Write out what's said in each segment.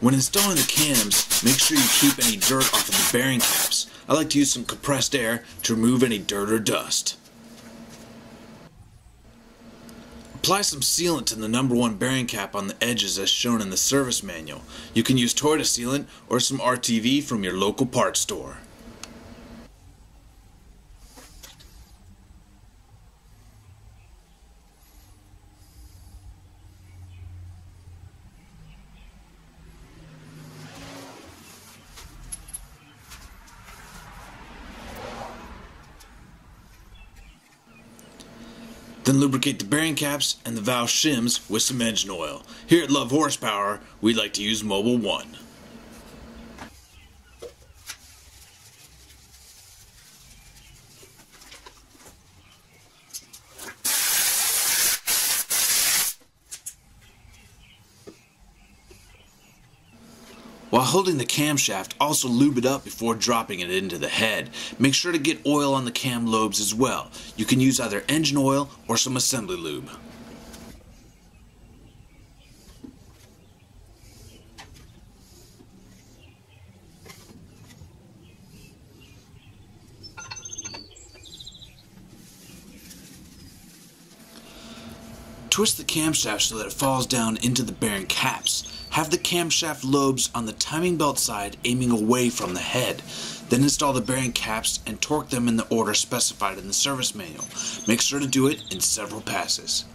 When installing the cams, make sure you keep any dirt off of the bearing caps. I like to use some compressed air to remove any dirt or dust. Apply some sealant to the #1 bearing cap on the edges as shown in the service manual. You can use Toyota sealant or some RTV from your local parts store. Then lubricate the bearing caps and the valve shims with some engine oil. Here at Love Horsepower, we like to use Mobil 1. While holding the camshaft, also lube it up before dropping it into the head. Make sure to get oil on the cam lobes as well. You can use either engine oil or some assembly lube. Twist the camshaft so that it falls down into the bearing caps. Have the camshaft lobes on the timing belt side aiming away from the head. Then install the bearing caps and torque them in the order specified in the service manual. Make sure to do it in several passes.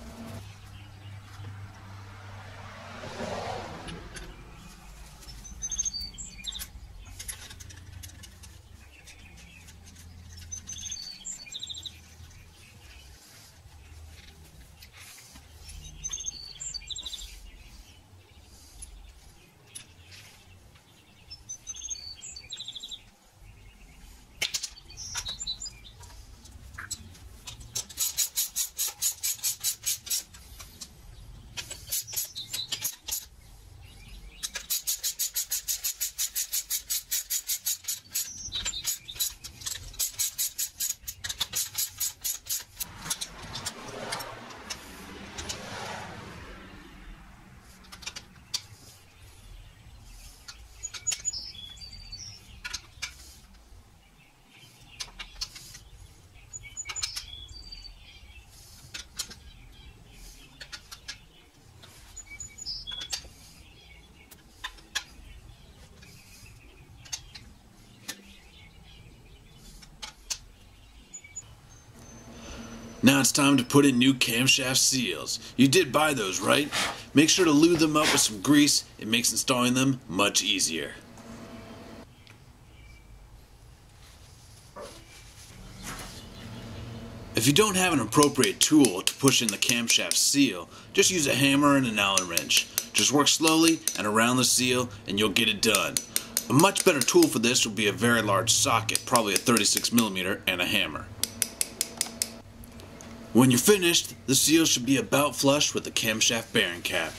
Now it's time to put in new camshaft seals. You did buy those, right? Make sure to lube them up with some grease. It makes installing them much easier. If you don't have an appropriate tool to push in the camshaft seal, just use a hammer and an Allen wrench. Just work slowly and around the seal and you'll get it done. A much better tool for this would be a very large socket, probably a 36mm, and a hammer. When you're finished, the seal should be about flush with the camshaft bearing cap.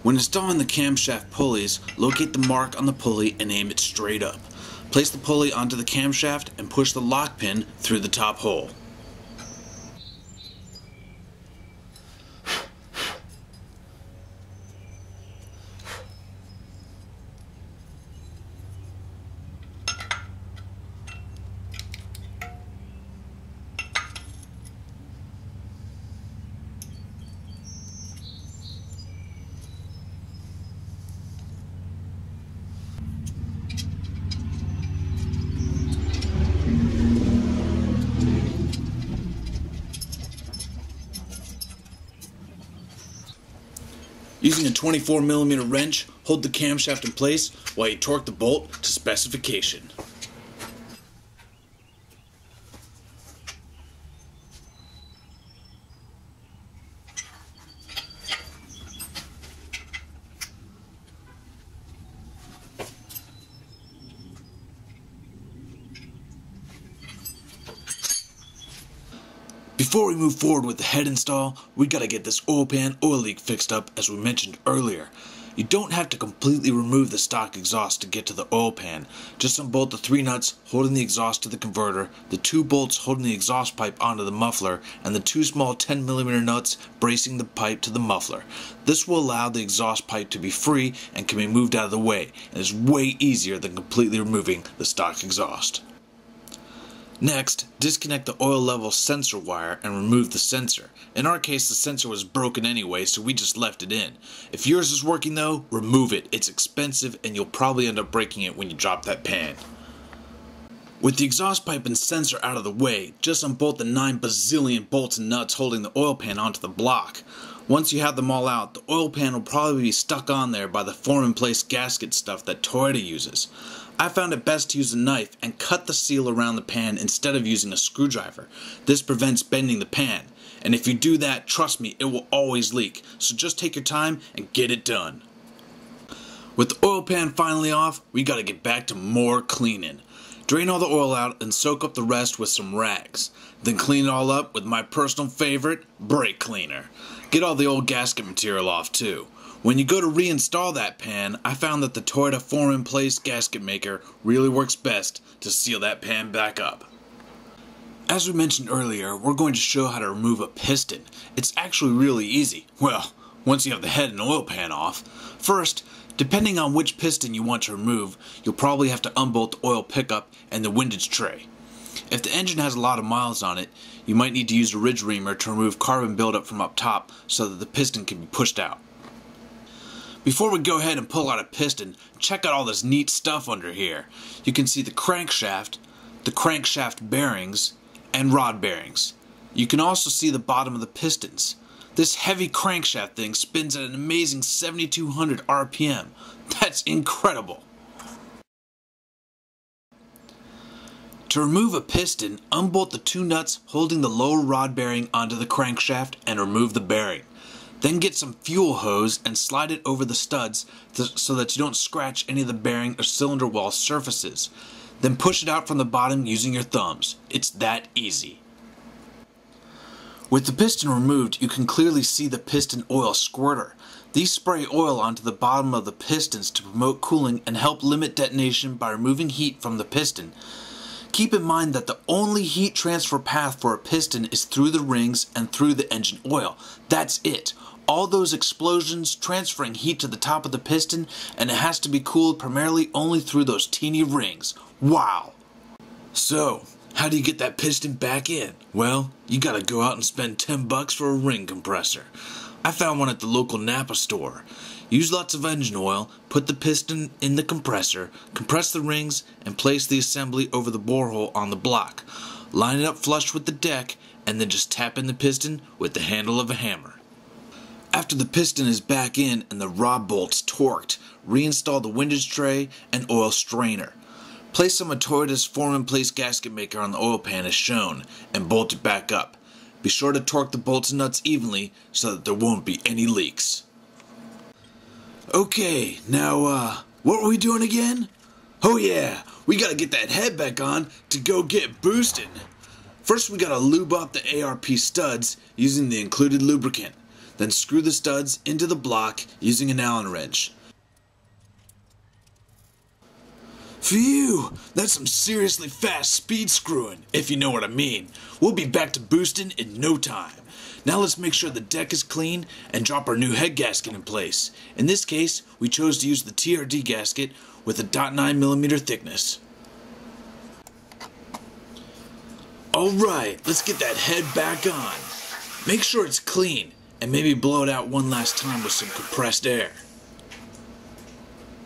When installing the camshaft pulleys, locate the mark on the pulley and aim it straight up. Place the pulley onto the camshaft and push the lock pin through the top hole. Using a 24mm wrench, hold the camshaft in place while you torque the bolt to specification. Before we move forward with the head install, we gotta get this oil pan oil leak fixed up as we mentioned earlier. You don't have to completely remove the stock exhaust to get to the oil pan. Just unbolt the 3 nuts holding the exhaust to the converter, the 2 bolts holding the exhaust pipe onto the muffler, and the 2 small 10mm nuts bracing the pipe to the muffler. This will allow the exhaust pipe to be free and can be moved out of the way, and is way easier than completely removing the stock exhaust. Next, disconnect the oil level sensor wire and remove the sensor. In our case, the sensor was broken anyway, so we just left it in. If yours is working though, remove it. It's expensive and you'll probably end up breaking it when you drop that pan. With the exhaust pipe and sensor out of the way, just unbolt the 9 bazillion bolts and nuts holding the oil pan onto the block. Once you have them all out, the oil pan will probably be stuck on there by the form-in-place gasket stuff that Toyota uses. I found it best to use a knife and cut the seal around the pan instead of using a screwdriver. This prevents bending the pan, and if you do that, trust me, it will always leak, so just take your time and get it done. With the oil pan finally off, we gotta get back to more cleaning. Drain all the oil out and soak up the rest with some rags. Then clean it all up with my personal favorite, brake cleaner. Get all the old gasket material off too. When you go to reinstall that pan, I found that the Toyota form-in-place gasket maker really works best to seal that pan back up. As we mentioned earlier, we're going to show how to remove a piston. It's actually really easy. Well, once you have the head and oil pan off. First, depending on which piston you want to remove, you'll probably have to unbolt the oil pickup and the windage tray. If the engine has a lot of miles on it, you might need to use a ridge reamer to remove carbon buildup from up top so that the piston can be pushed out. Before we go ahead and pull out a piston, check out all this neat stuff under here. You can see the crankshaft bearings, and rod bearings. You can also see the bottom of the pistons. This heavy crankshaft thing spins at an amazing 7,200 RPM. That's incredible! To remove a piston, unbolt the 2 nuts holding the lower rod bearing onto the crankshaft and remove the bearing. Then get some fuel hose and slide it over the studs so that you don't scratch any of the bearing or cylinder wall surfaces. Then push it out from the bottom using your thumbs. It's that easy. With the piston removed, you can clearly see the piston oil squirter. These spray oil onto the bottom of the pistons to promote cooling and help limit detonation by removing heat from the piston. Keep in mind that the only heat transfer path for a piston is through the rings and through the engine oil. That's it. All those explosions transferring heat to the top of the piston, and it has to be cooled primarily only through those teeny rings. Wow! So, how do you get that piston back in? Well, you gotta go out and spend $10 for a ring compressor. I found one at the local Napa store. Use lots of engine oil, put the piston in the compressor, compress the rings, and place the assembly over the borehole on the block. Line it up flush with the deck, and then just tap in the piston with the handle of a hammer. After the piston is back in and the rod bolts torqued, reinstall the windage tray and oil strainer. Place some of Toyota's form-in-place gasket maker on the oil pan as shown, and bolt it back up. Be sure to torque the bolts and nuts evenly so that there won't be any leaks. Okay, now, what were we doing again? Oh yeah, we gotta get that head back on to go get boosting. First we gotta lube up the ARP studs using the included lubricant. Then screw the studs into the block using an Allen wrench. Phew, that's some seriously fast speed screwing, if you know what I mean. We'll be back to boosting in no time. Now let's make sure the deck is clean and drop our new head gasket in place. In this case, we chose to use the TRD gasket with a .9mm thickness. Alright, let's get that head back on. Make sure it's clean, and maybe blow it out one last time with some compressed air.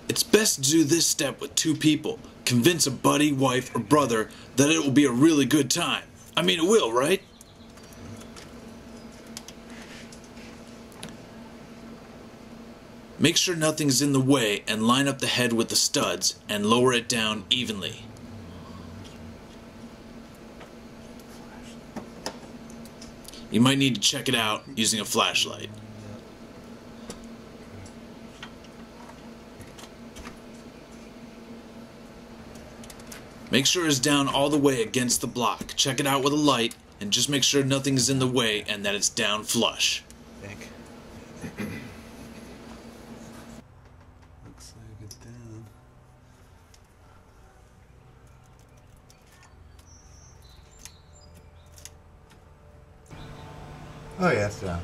It's best to do this step with 2 people. Convince a buddy, wife, or brother that it will be a really good time. I mean, it will, right? Make sure nothing's in the way and line up the head with the studs and lower it down evenly. You might need to check it out using a flashlight. Make sure it's down all the way against the block. Check it out with a light and just make sure nothing is in the way and that it's down flush. Oh yes, yeah.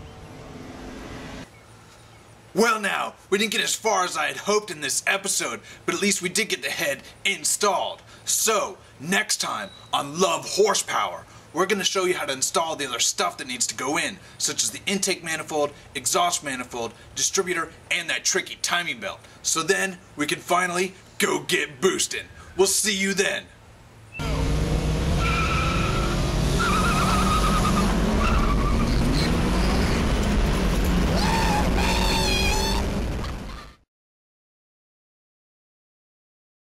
Well now, we didn't get as far as I had hoped in this episode, but at least we did get the head installed. So, next time on Love Horsepower, we're going to show you how to install the other stuff that needs to go in, such as the intake manifold, exhaust manifold, distributor, and that tricky timing belt. So then, we can finally go get boosting. We'll see you then.